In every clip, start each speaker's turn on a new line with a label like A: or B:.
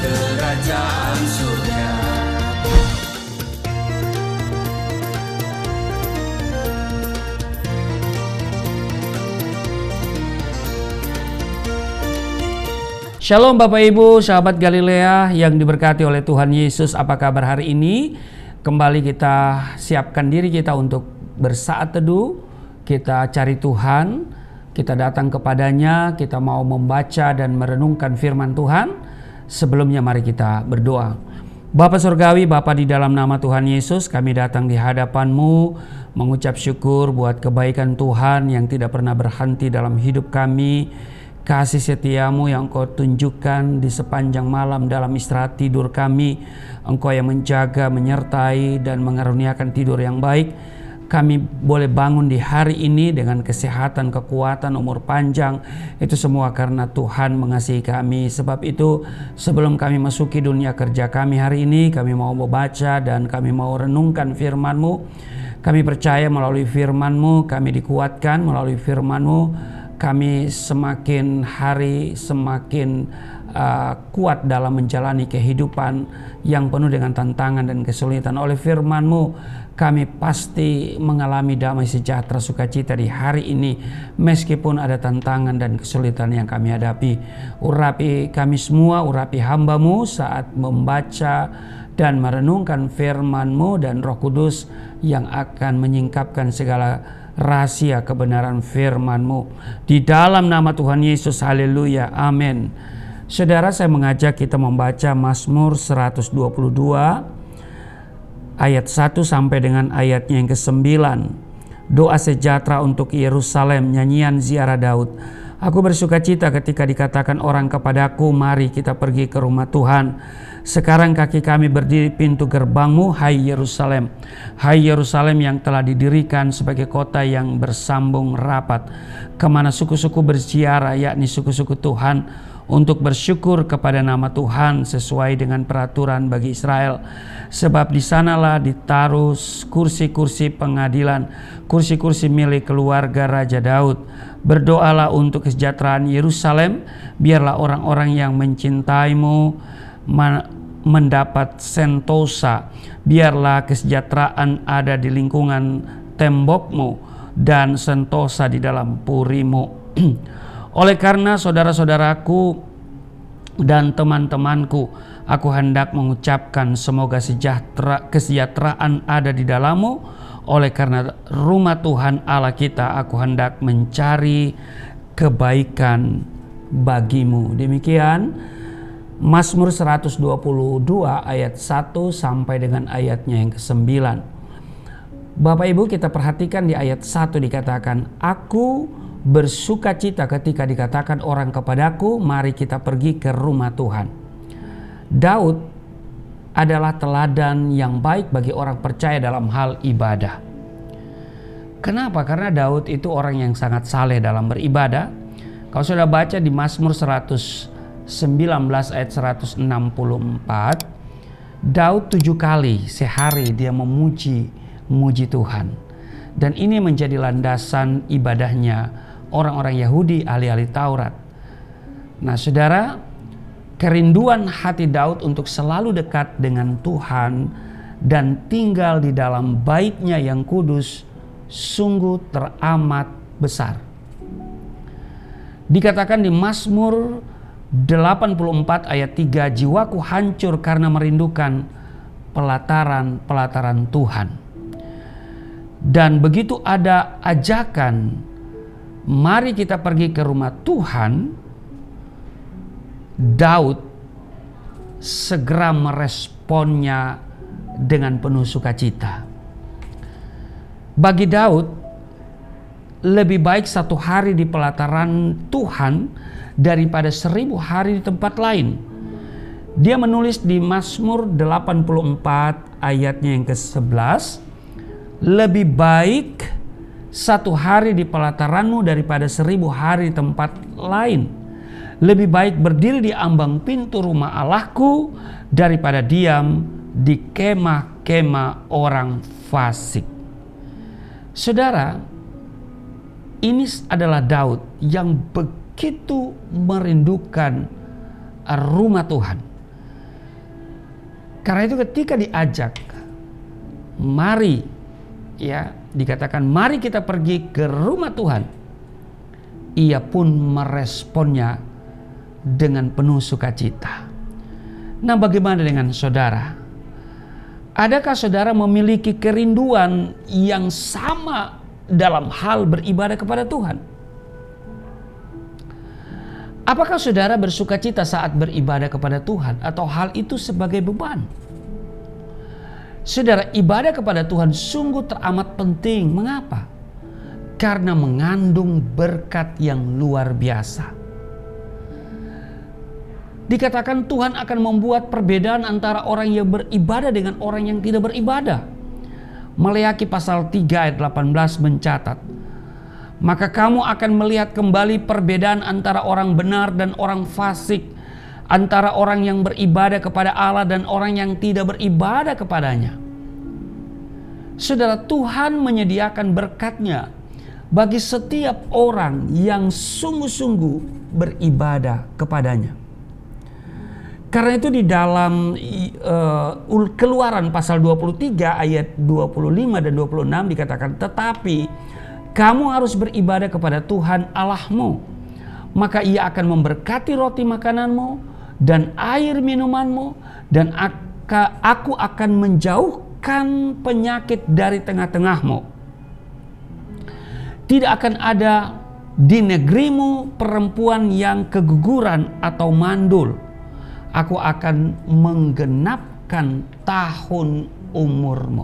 A: kerajaan surga.
B: Shalom Bapak Ibu, sahabat Galilea yang diberkati oleh Tuhan Yesus. Apa kabar hari ini? Kembali kita siapkan diri kita untuk bersaat teduh. Kita cari Tuhan, kita datang kepadanya, kita mau membaca dan merenungkan firman Tuhan. Sebelumnya mari kita berdoa. Bapa Surgawi, Bapa di dalam nama Tuhan Yesus, kami datang di hadapan-Mu mengucap syukur buat kebaikan Tuhan yang tidak pernah berhenti dalam hidup kami. Kasih setiamu yang Engkau tunjukkan di sepanjang malam dalam istirahat tidur kami. Engkau yang menjaga, menyertai, dan mengaruniakan tidur yang baik. Kami boleh bangun di hari ini dengan kesehatan, kekuatan, umur panjang. Itu semua karena Tuhan mengasihi kami. Sebab itu sebelum kami masuki dunia kerja kami hari ini, kami mau membaca dan kami mau renungkan firman-Mu. Kami percaya melalui firman-Mu, kami dikuatkan melalui firman-Mu. Kami semakin hari semakin kuat dalam menjalani kehidupan yang penuh dengan tantangan dan kesulitan. Oleh firman-Mu kami pasti mengalami damai sejahtera sukacita di hari ini meskipun ada tantangan dan kesulitan yang kami hadapi. Urapi kami semua, urapi hamba-Mu saat membaca dan merenungkan firman-Mu, dan Roh Kudus yang akan menyingkapkan segala rahasia kebenaran firman-Mu. Di dalam nama Tuhan Yesus, haleluya, amin. Saudara, saya mengajak kita membaca Mazmur 122 ayat 1 sampai dengan ayatnya yang ke-9. Doa sejahtera untuk Yerusalem, nyanyian ziarah Daud. Aku bersuka cita ketika dikatakan orang kepadaku, mari kita pergi ke rumah Tuhan. Sekarang kaki kami berdiri pintu gerbang-Mu, hai Yerusalem. Hai Yerusalem yang telah didirikan sebagai kota yang bersambung rapat, kemana suku-suku berziarah, yakni suku-suku Tuhan, untuk bersyukur kepada nama Tuhan sesuai dengan peraturan bagi Israel. Sebab di sanalah ditaruh kursi-kursi pengadilan, kursi-kursi milik keluarga Raja Daud. Berdoalah untuk kesejahteraan Yerusalem, biarlah orang-orang yang mencintai-Mu mendapat sentosa. Biarlah kesejahteraan ada di lingkungan tembok-Mu dan sentosa di dalam puri-Mu. Oleh karena saudara-saudaraku dan teman-temanku, aku hendak mengucapkan semoga kesejahteraan ada di dalam-Mu. Oleh karena rumah Tuhan Allah kita, aku hendak mencari kebaikan bagi-Mu. Demikian Mazmur 122 ayat 1 sampai dengan ayatnya yang ke-9. Bapak Ibu, kita perhatikan di ayat 1 dikatakan, aku bersuka cita ketika dikatakan orang kepadaku, mari kita pergi ke rumah Tuhan. Daud adalah teladan yang baik bagi orang percaya dalam hal ibadah. Kenapa? Karena Daud itu orang yang sangat saleh dalam beribadah. Kalau sudah baca di Mazmur 119 ayat 164, Daud 7 kali sehari dia memuji Tuhan. Dan ini menjadi landasan ibadahnya orang-orang Yahudi, ahli-ahli Taurat. Nah saudara, kerinduan hati Daud untuk selalu dekat dengan Tuhan dan tinggal di dalam bait-Nya yang kudus sungguh teramat besar. Dikatakan di Mazmur 84 ayat 3, jiwaku hancur karena merindukan pelataran Tuhan. Dan begitu ada ajakan, mari kita pergi ke rumah Tuhan, Daud segera meresponnya dengan penuh sukacita. Bagi Daud, lebih baik 1 hari di pelataran Tuhan daripada 1000 hari di tempat lain. Dia menulis di Mazmur 84 ayatnya yang ke-11, lebih baik 1 hari di pelataran-Mu daripada 1000 hari di tempat lain. Lebih baik berdiri di ambang pintu rumah Allahku daripada diam di kemah-kemah orang fasik. Saudara, ini adalah Daud yang begitu merindukan rumah Tuhan. Karena itu ketika diajak, mari, ya, dikatakan mari kita pergi ke rumah Tuhan, ia pun meresponnya dengan penuh sukacita. Nah, bagaimana dengan saudara? Adakah saudara memiliki kerinduan yang sama dalam hal beribadah kepada Tuhan? Apakah saudara bersukacita saat beribadah kepada Tuhan, atau hal itu sebagai beban? Saudara, ibadah kepada Tuhan sungguh teramat penting. Mengapa? Karena mengandung berkat yang luar biasa. Dikatakan Tuhan akan membuat perbedaan antara orang yang beribadah dengan orang yang tidak beribadah. Maleakhi pasal 3 ayat 18 mencatat, maka kamu akan melihat kembali perbedaan antara orang benar dan orang fasik, antara orang yang beribadah kepada Allah dan orang yang tidak beribadah kepadanya. Saudara, Tuhan menyediakan berkat-Nya bagi setiap orang yang sungguh-sungguh beribadah kepadanya. Karena itu di dalam Keluaran pasal 23 ayat 25 dan 26 dikatakan, tetapi kamu harus beribadah kepada Tuhan Allahmu, maka Ia akan memberkati roti makananmu dan air minumanmu, dan aku akan menjauhkan penyakit dari tengah-tengahmu. Tidak akan ada di negerimu perempuan yang keguguran atau mandul. Aku akan menggenapkan tahun umurmu.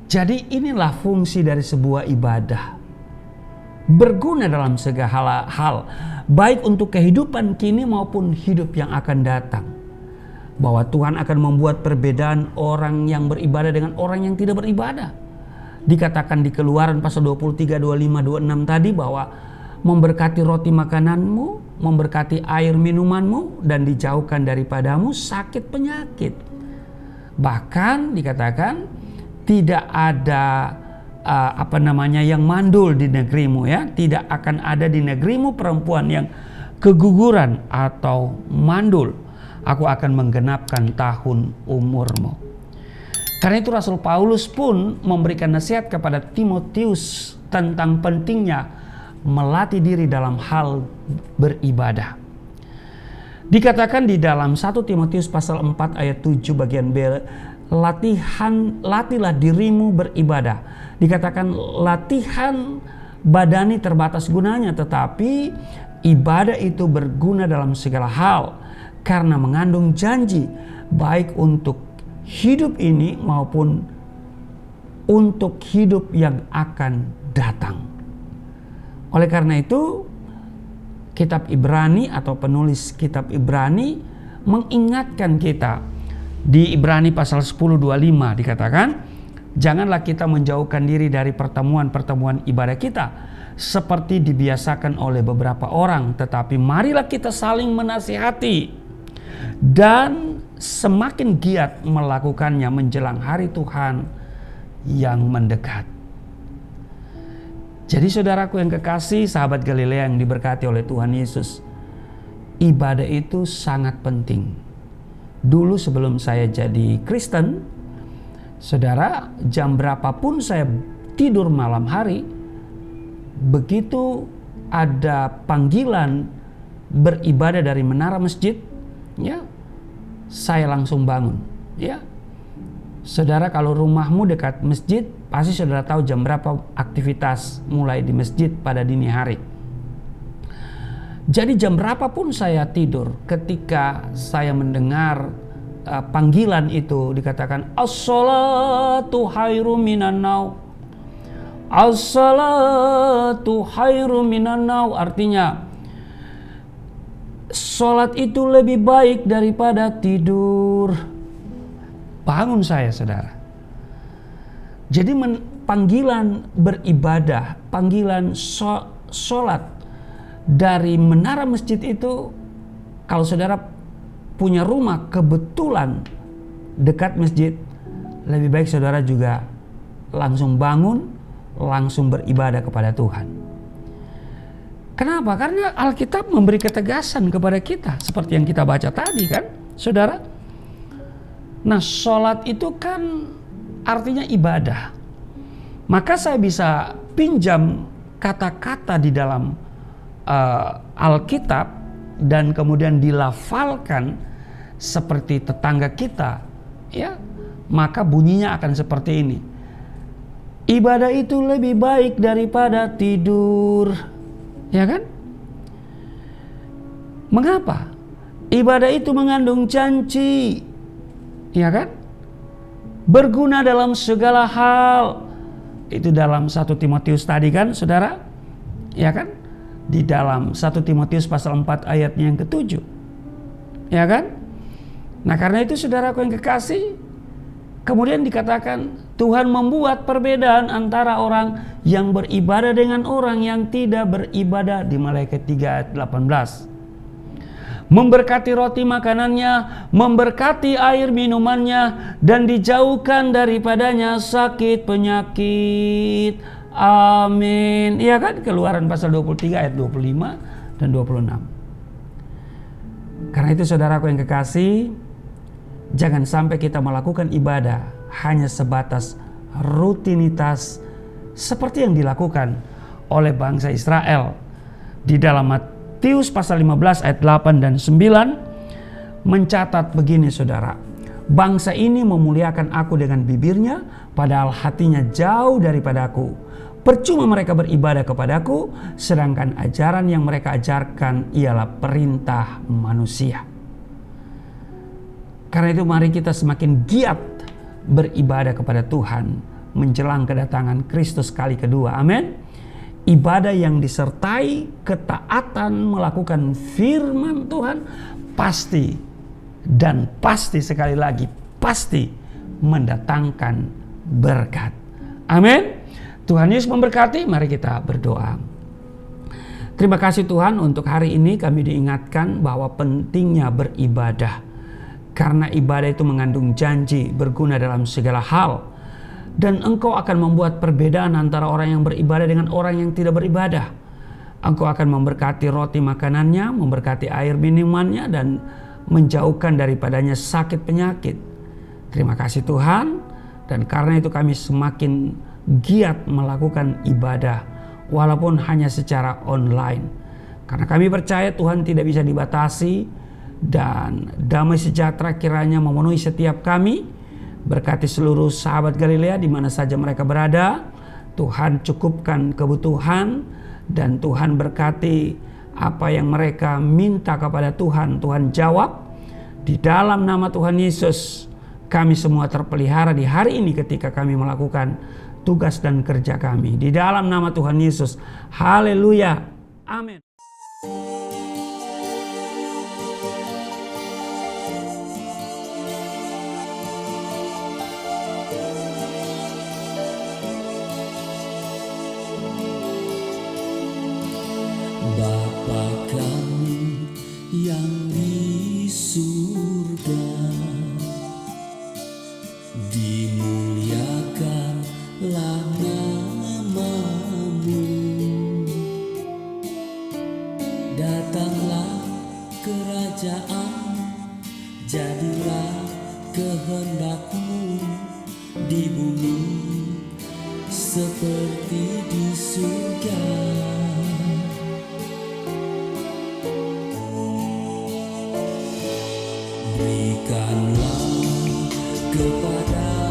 B: Jadi inilah fungsi dari sebuah ibadah. Berguna dalam segala hal, baik untuk kehidupan kini maupun hidup yang akan datang. Bahwa Tuhan akan membuat perbedaan orang yang beribadah dengan orang yang tidak beribadah. Dikatakan di Keluaran pasal 23, 25, 26 tadi bahwa memberkati roti makananmu, memberkati air minumanmu, dan dijauhkan daripadamu sakit penyakit. Bahkan dikatakan tidak ada yang mandul di negerimu, ya. Tidak akan ada di negerimu perempuan yang keguguran atau mandul. Aku akan menggenapkan tahun umurmu. Karena itu Rasul Paulus pun memberikan nasihat kepada Timotius tentang pentingnya melatih diri dalam hal beribadah. Dikatakan di dalam 1 Timotius pasal 4 ayat 7 bagian B, latilah dirimu beribadah. Dikatakan latihan badani terbatas gunanya, tetapi ibadah itu berguna dalam segala hal, karena mengandung janji baik untuk hidup ini maupun untuk hidup yang akan datang. Oleh karena itu, kitab Ibrani atau penulis kitab Ibrani mengingatkan kita di Ibrani pasal 10:25 dikatakan, janganlah kita menjauhkan diri dari pertemuan-pertemuan ibadah kita seperti dibiasakan oleh beberapa orang, tetapi marilah kita saling menasihati dan semakin giat melakukannya menjelang hari Tuhan yang mendekat. Jadi saudaraku yang kekasih, sahabat Galilea yang diberkati oleh Tuhan Yesus, ibadah itu sangat penting. Dulu sebelum saya jadi Kristen, saudara, jam berapapun saya tidur malam hari, begitu ada panggilan beribadah dari menara masjid, ya, saya langsung bangun, ya. Saudara, kalau rumahmu dekat masjid, pasti saudara tahu jam berapa aktivitas mulai di masjid pada dini hari. Jadi jam berapapun saya tidur, ketika saya mendengar panggilan itu dikatakan as-salatu khairum minan naum. As-salatu khairum minan naum, artinya salat itu lebih baik daripada tidur. Bangun saya, saudara. Jadi panggilan beribadah, panggilan sholat dari menara masjid itu, kalau saudara punya rumah kebetulan dekat masjid, lebih baik saudara juga langsung bangun, langsung beribadah kepada Tuhan. Kenapa? Karena Alkitab memberi ketegasan kepada kita, seperti yang kita baca tadi kan, saudara. Nah, sholat itu kan artinya ibadah. Maka saya bisa pinjam kata-kata di dalam Alkitab dan kemudian dilafalkan seperti tetangga kita, ya, maka bunyinya akan seperti ini. Ibadah itu lebih baik daripada tidur, ya kan? Mengapa? Ibadah itu mengandung janji, ya kan? Berguna dalam segala hal. Itu dalam 1 Timotius tadi kan, saudara? Ya kan? Di dalam 1 Timotius pasal 4 ayatnya yang ke-7. Ya kan? Nah, karena itu saudaraku yang kekasih, kemudian dikatakan Tuhan membuat perbedaan antara orang yang beribadah dengan orang yang tidak beribadah di Maleakhi 3 ayat 18. Memberkati roti makanannya, memberkati air minumannya, dan dijauhkan daripadanya sakit penyakit. Amin. Iya kan? Keluaran pasal 23 ayat 25 dan 26. Karena itu saudaraku yang kekasih, jangan sampai kita melakukan ibadah hanya sebatas rutinitas seperti yang dilakukan oleh bangsa Israel. Di dalam Matius pasal 15 ayat 8 dan 9 mencatat begini, saudara. Bangsa ini memuliakan aku dengan bibirnya, padahal hatinya jauh daripadaku. Percuma mereka beribadah kepadaku, sedangkan ajaran yang mereka ajarkan ialah perintah manusia. Karena itu mari kita semakin giat beribadah kepada Tuhan menjelang kedatangan Kristus kali kedua. Amin. Ibadah yang disertai ketaatan melakukan firman Tuhan pasti dan pasti, sekali lagi pasti mendatangkan berkat. Amin. Tuhan Yesus memberkati. Mari kita berdoa. Terima kasih Tuhan, untuk hari ini kami diingatkan bahwa pentingnya beribadah. Karena ibadah itu mengandung janji, berguna dalam segala hal. Dan Engkau akan membuat perbedaan antara orang yang beribadah dengan orang yang tidak beribadah. Engkau akan memberkati roti makanannya, memberkati air minumannya, dan menjauhkan daripadanya sakit penyakit. Terima kasih Tuhan. Dan karena itu kami semakin giat melakukan ibadah walaupun hanya secara online. Karena kami percaya Tuhan tidak bisa dibatasi, dan damai sejahtera kiranya memenuhi setiap kami. Berkati seluruh sahabat Galilea di mana saja mereka berada. Tuhan cukupkan kebutuhan, dan Tuhan berkati apa yang mereka minta kepada Tuhan, Tuhan jawab. Di dalam nama Tuhan Yesus, kami semua terpelihara di hari ini ketika kami melakukan tugas dan kerja kami. Di dalam nama Tuhan Yesus. Haleluya. Amin.
A: Bapa kami yang di surga, dimuliakanlah nama-Mu. Datanglah kerajaan, jadilah kehendak-Mu di bumi seperti di surga. Berikanlah kepada